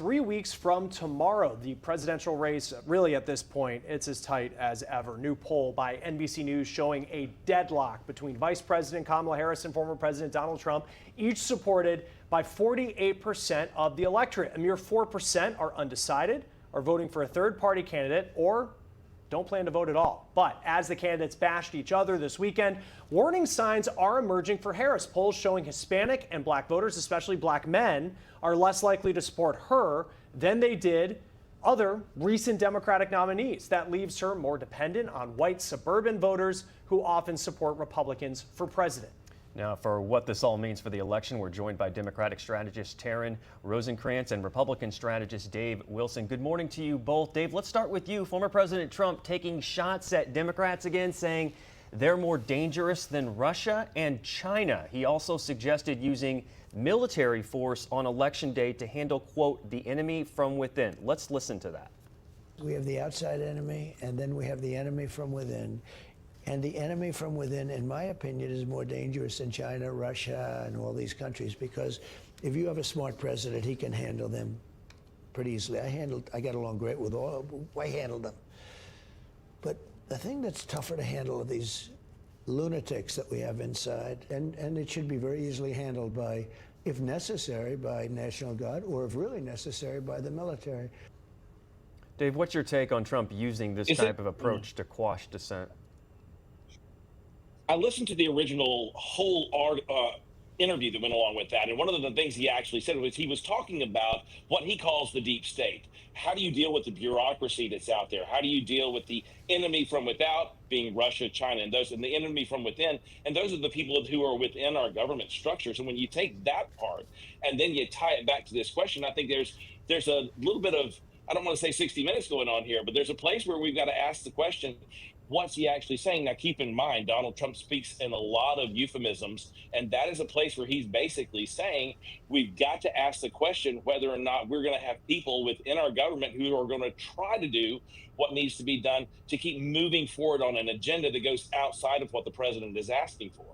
3 weeks from tomorrow. The presidential race, really at this point, it's as tight as ever. New poll by NBC News showing a deadlock between Vice President Kamala Harris and former President Donald Trump, each supported by 48% of the electorate. A mere 4% are undecided, are voting for a third-party candidate, or don't plan to vote at all. But as the candidates bashed each other this weekend, warning signs are emerging for Harris. Polls showing Hispanic and black voters, especially black men, are less likely to support her than they did other recent Democratic nominees. That leaves her more dependent on white suburban voters who often support Republicans for president. Now, for what this all means for the election, we're joined by Democratic strategist Taryn Rosenkranz and Republican strategist Dave Wilson. Good morning to you both. Dave, let's start with you. Former President Trump taking shots at Democrats again, saying they're more dangerous than Russia and China. He also suggested using military force on election day to handle, quote, the enemy from within. Let's listen to that. We have the outside enemy, and then we have the enemy from within. And the enemy from within, in my opinion, is more dangerous than China, Russia, and all these countries, because if you have a smart president, he can handle them pretty easily. I got along great with all, I handled them. But the thing that's tougher to handle are these lunatics that we have inside, and it should be very easily handled by, if necessary, by National Guard, or if really necessary, by the military. Dave, what's your take on Trump using this type of approach to quash dissent? I listened to the original whole interview that went along with that. And one of the things he actually said was he was talking about what he calls the deep state. How do you deal with the bureaucracy that's out there? How do you deal with the enemy from without, being Russia, China, and the enemy from within? And those are the people who are within our government structures. And when you take that part and then you tie it back to this question, I think there's a little bit of, I don't want to say 60 minutes going on here, but there's a place where we've got to ask the question, what's he actually saying? Now, keep in mind, Donald Trump speaks in a lot of euphemisms, and that is a place where he's basically saying we've got to ask the question whether or not we're going to have people within our government who are going to try to do what needs to be done to keep moving forward on an agenda that goes outside of what the president is asking for.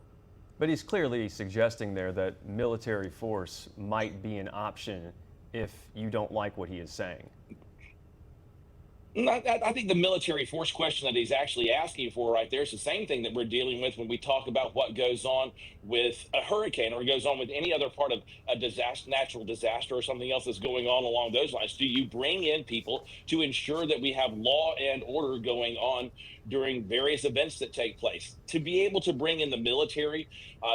But he's clearly suggesting there that military force might be an option if you don't like what he is saying. I think the military force question that he's actually asking for right there is the same thing that we're dealing with when we talk about what goes on with a hurricane or goes on with any other part of a disaster, natural disaster or something else that's going on along those lines. Do you bring in people to ensure that we have law and order going on during various events that take place? To be able to bring in the military,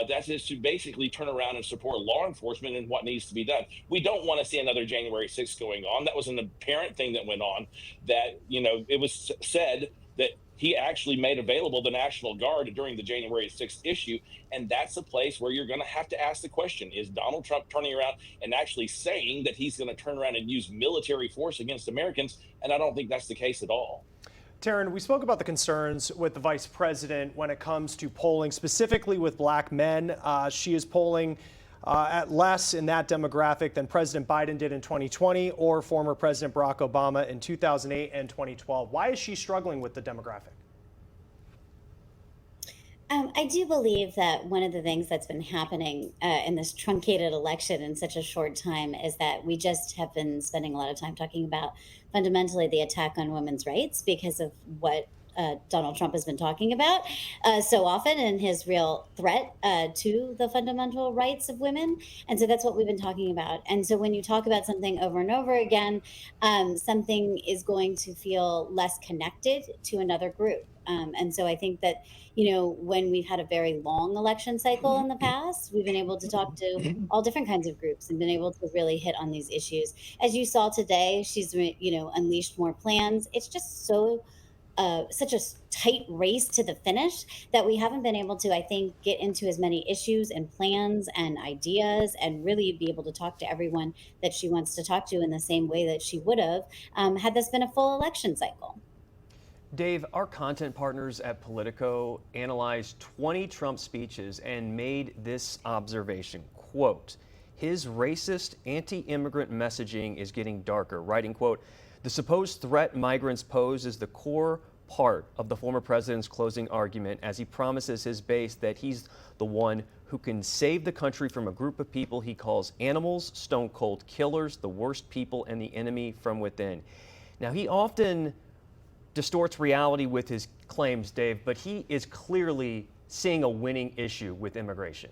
that is to basically turn around and support law enforcement and what needs to be done. We don't want to see another January 6th going on. That was an apparent thing that went on, that, you know, it was said that he actually made available the National Guard during the January 6th issue. And that's a place where you're going to have to ask the question, is Donald Trump turning around and actually saying that he's going to turn around and use military force against Americans? And I don't think that's the case at all. Taryn, we spoke about the concerns with the vice president when it comes to polling, specifically with black men. She is polling at less in that demographic than President Biden did in 2020 or former President Barack Obama in 2008 and 2012. Why is she struggling with the demographic? I do believe that one of the things that's been happening in this truncated election in such a short time is that we just have been spending a lot of time talking about fundamentally the attack on women's rights because of what Donald Trump has been talking about so often and his real threat to the fundamental rights of women. And so that's what we've been talking about. And so when you talk about something over and over again, something is going to feel less connected to another group. And so I think that, you know, when we've had a very long election cycle in the past, we've been able to talk to all different kinds of groups and been able to really hit on these issues. As you saw today, she's, you know, unleashed more plans. It's just so such a tight race to the finish that we haven't been able to, I think, get into as many issues and plans and ideas and really be able to talk to everyone that she wants to talk to in the same way that she would have had this been a full election cycle. Dave, our content partners at Politico analyzed 20 Trump speeches and made this observation, quote, his racist anti-immigrant messaging is getting darker, writing, quote, the supposed threat migrants pose is the core part of the former president's closing argument as he promises his base that he's the one who can save the country from a group of people he calls animals, stone-cold killers, the worst people, and the enemy from within. Now, he often distorts reality with his claims, Dave, but he is clearly seeing a winning issue with immigration.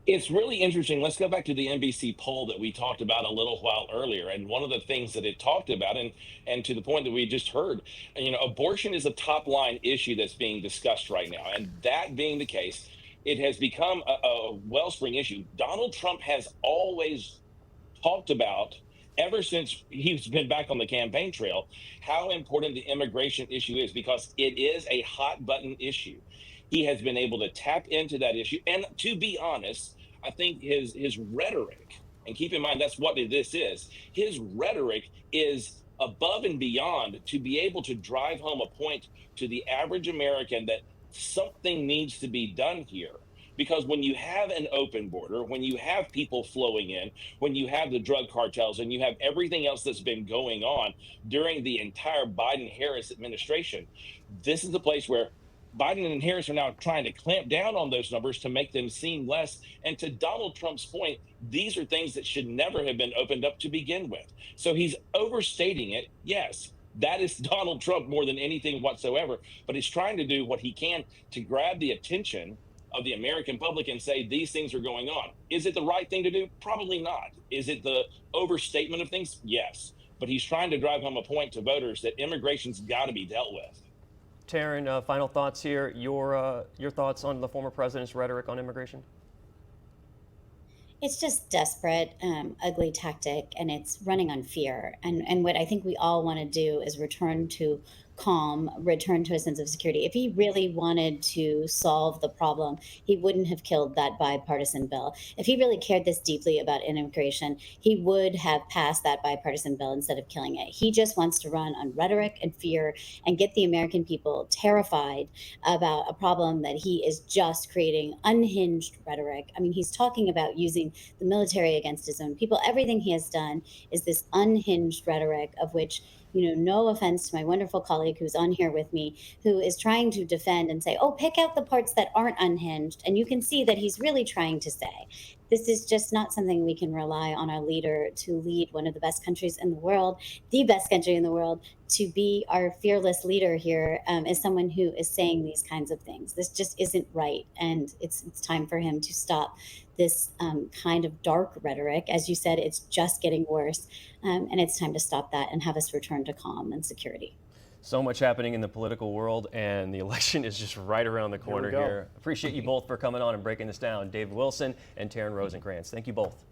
It's really interesting. Let's go back to the NBC poll that we talked about a little while earlier. And one of the things that it talked about, and to the point that we just heard, abortion is a top line issue that's being discussed right now. And that being the case, it has become a wellspring issue. Donald Trump has always talked about, ever since he's been back on the campaign trail, how important the immigration issue is, because it is a hot button issue. He has been able to tap into that issue. And to be honest, I think his rhetoric, and keep in mind that's what this is, his rhetoric is above and beyond to be able to drive home a point to the average American that something needs to be done here. Because when you have an open border, when you have people flowing in, when you have the drug cartels, and you have everything else that's been going on during the entire Biden-Harris administration, this is the place where Biden and Harris are now trying to clamp down on those numbers to make them seem less. And to Donald Trump's point, these are things that should never have been opened up to begin with. So he's overstating it. Yes, that is Donald Trump more than anything whatsoever. But he's trying to do what he can to grab the attention of the American public and say these things are going on. Is it the right thing to do? Probably not. Is it the overstatement of things? Yes. But he's trying to drive home a point to voters that immigration's got to be dealt with. Taryn, final thoughts here. Your thoughts on the former president's rhetoric on immigration? It's just desperate, ugly tactic, and it's running on fear. And what I think we all want to do is return to calm, return to a sense of security. If he really wanted to solve the problem, he wouldn't have killed that bipartisan bill. If he really cared this deeply about immigration, he would have passed that bipartisan bill instead of killing it. He just wants to run on rhetoric and fear and get the American people terrified about a problem that he is just creating unhinged rhetoric. I mean, he's talking about using the military against his own people. Everything he has done is this unhinged rhetoric of which, no offense to my wonderful colleague who's on here with me, who is trying to defend and say, oh, pick out the parts that aren't unhinged. And you can see that he's really trying to say, this is just not something we can rely on our leader to lead one of the best countries in the world, the best country in the world, to be our fearless leader here, is someone who is saying these kinds of things. This just isn't right. And it's time for him to stop this kind of dark rhetoric. As you said, it's just getting worse. And it's time to stop that and have us return to calm and security. So much happening in the political world, and the election is just right around the corner here. Appreciate you both for coming on and breaking this down. Dave Wilson and Taryn Rosenkranz. Thank you both.